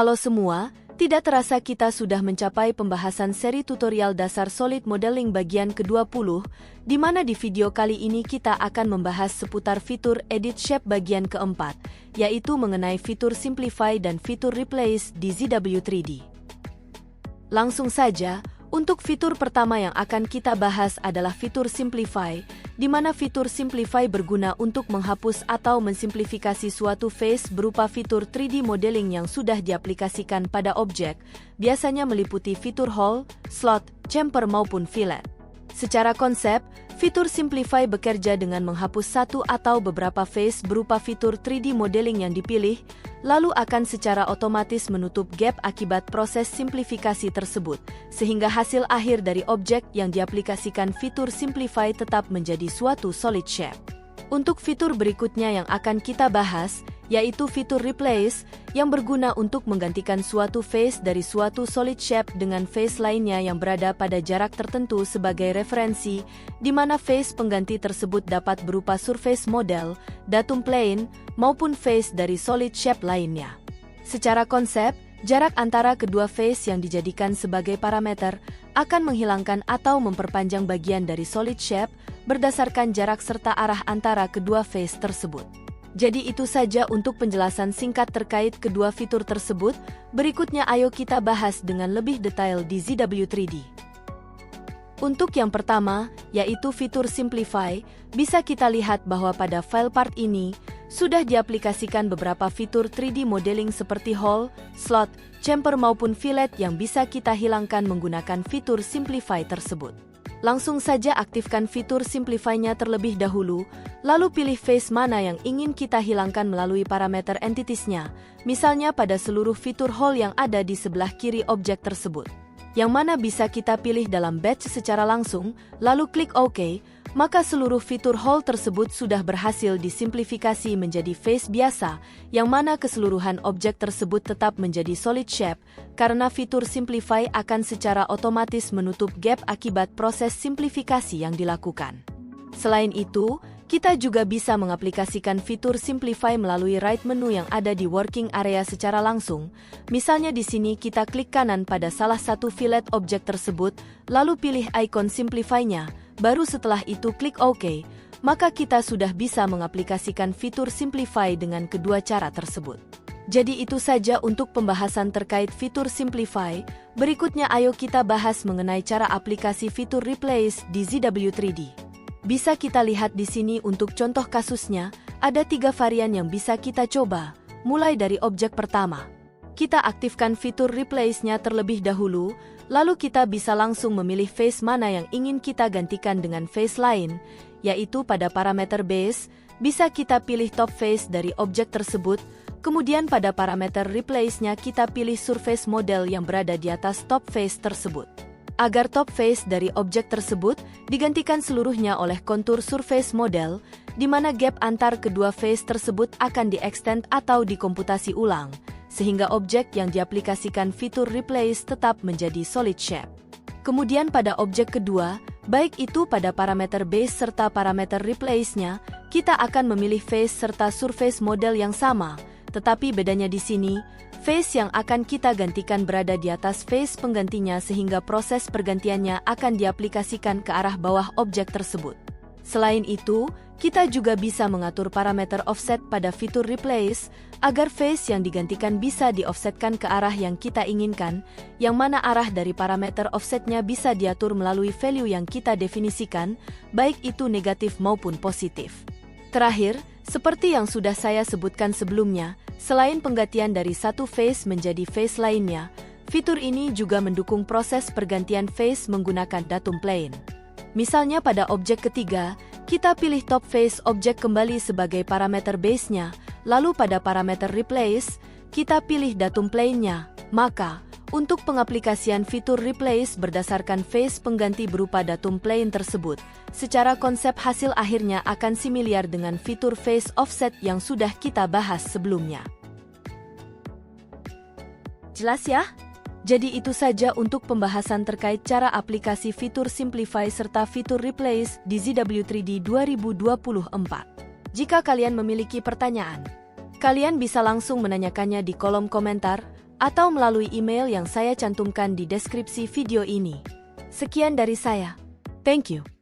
Halo semua, tidak terasa kita sudah mencapai pembahasan seri tutorial dasar Solid Modeling bagian ke-20, di mana di video kali ini kita akan membahas seputar fitur Edit Shape bagian keempat, yaitu mengenai fitur Simplify dan fitur Replace di ZW3D. Langsung saja, untuk fitur pertama yang akan kita bahas adalah fitur Simplify, di mana fitur Simplify berguna untuk menghapus atau mensimplifikasi suatu face berupa fitur 3D modeling yang sudah diaplikasikan pada objek, biasanya meliputi fitur hole, slot, chamfer maupun fillet. Secara konsep, fitur Simplify bekerja dengan menghapus satu atau beberapa face berupa fitur 3D modeling yang dipilih, lalu akan secara otomatis menutup gap akibat proses simplifikasi tersebut, sehingga hasil akhir dari objek yang diaplikasikan fitur Simplify tetap menjadi suatu solid shape. Untuk fitur berikutnya yang akan kita bahas, yaitu fitur Replace, yang berguna untuk menggantikan suatu face dari suatu solid shape dengan face lainnya yang berada pada jarak tertentu sebagai referensi, di mana face pengganti tersebut dapat berupa surface model, datum plane, maupun face dari solid shape lainnya. Secara konsep, jarak antara kedua face yang dijadikan sebagai parameter akan menghilangkan atau memperpanjang bagian dari solid shape berdasarkan jarak serta arah antara kedua face tersebut. Jadi itu saja untuk penjelasan singkat terkait kedua fitur tersebut. Berikutnya ayo kita bahas dengan lebih detail di ZW3D. Untuk yang pertama, yaitu fitur Simplify, bisa kita lihat bahwa pada file part ini, sudah diaplikasikan beberapa fitur 3D modeling seperti hole, slot, chamfer maupun fillet yang bisa kita hilangkan menggunakan fitur Simplify tersebut. Langsung saja aktifkan fitur Simplify-nya terlebih dahulu, lalu pilih face mana yang ingin kita hilangkan melalui parameter entities-nya, misalnya pada seluruh fitur hole yang ada di sebelah kiri objek tersebut. Yang mana bisa kita pilih dalam batch secara langsung, lalu klik OK, maka seluruh fitur hole tersebut sudah berhasil disimplifikasi menjadi face biasa, yang mana keseluruhan objek tersebut tetap menjadi solid shape, karena fitur Simplify akan secara otomatis menutup gap akibat proses simplifikasi yang dilakukan. Selain itu, kita juga bisa mengaplikasikan fitur Simplify melalui right menu yang ada di working area secara langsung. Misalnya di sini kita klik kanan pada salah satu fillet objek tersebut, lalu pilih icon Simplify-nya, baru setelah itu klik OK, maka kita sudah bisa mengaplikasikan fitur Simplify dengan kedua cara tersebut. Jadi itu saja untuk pembahasan terkait fitur Simplify. Berikutnya ayo kita bahas mengenai cara aplikasi fitur Replace di ZW3D. Bisa kita lihat di sini untuk contoh kasusnya, ada 3 varian yang bisa kita coba, mulai dari objek pertama. Kita aktifkan fitur Replace-nya terlebih dahulu, lalu kita bisa langsung memilih face mana yang ingin kita gantikan dengan face lain, yaitu pada parameter base, bisa kita pilih top face dari objek tersebut, kemudian pada parameter Replace-nya kita pilih surface model yang berada di atas top face tersebut. Agar top face dari objek tersebut digantikan seluruhnya oleh kontur surface model, di mana gap antar kedua face tersebut akan di-extend atau dikomputasi ulang, sehingga objek yang diaplikasikan fitur Replace tetap menjadi solid shape. Kemudian pada objek kedua, baik itu pada parameter base serta parameter Replace-nya, kita akan memilih face serta surface model yang sama, tetapi bedanya di sini, face yang akan kita gantikan berada di atas face penggantinya sehingga proses pergantiannya akan diaplikasikan ke arah bawah objek tersebut. Selain itu, kita juga bisa mengatur parameter offset pada fitur Replace, agar face yang digantikan bisa di-offsetkan ke arah yang kita inginkan, yang mana arah dari parameter offsetnya bisa diatur melalui value yang kita definisikan, baik itu negatif maupun positif. Terakhir, seperti yang sudah saya sebutkan sebelumnya, selain penggantian dari satu face menjadi face lainnya, fitur ini juga mendukung proses pergantian face menggunakan datum plane. Misalnya pada objek ketiga, kita pilih top face objek kembali sebagai parameter base-nya, lalu pada parameter Replace, kita pilih datum plane-nya, maka untuk pengaplikasian fitur Replace berdasarkan face pengganti berupa datum plane tersebut, secara konsep hasil akhirnya akan similar dengan fitur face offset yang sudah kita bahas sebelumnya. Jelas ya? Jadi itu saja untuk pembahasan terkait cara aplikasi fitur Simplify serta fitur Replace di ZW3D 2024. Jika kalian memiliki pertanyaan, kalian bisa langsung menanyakannya di kolom komentar, atau melalui email yang saya cantumkan di deskripsi video ini. Sekian dari saya. Thank you.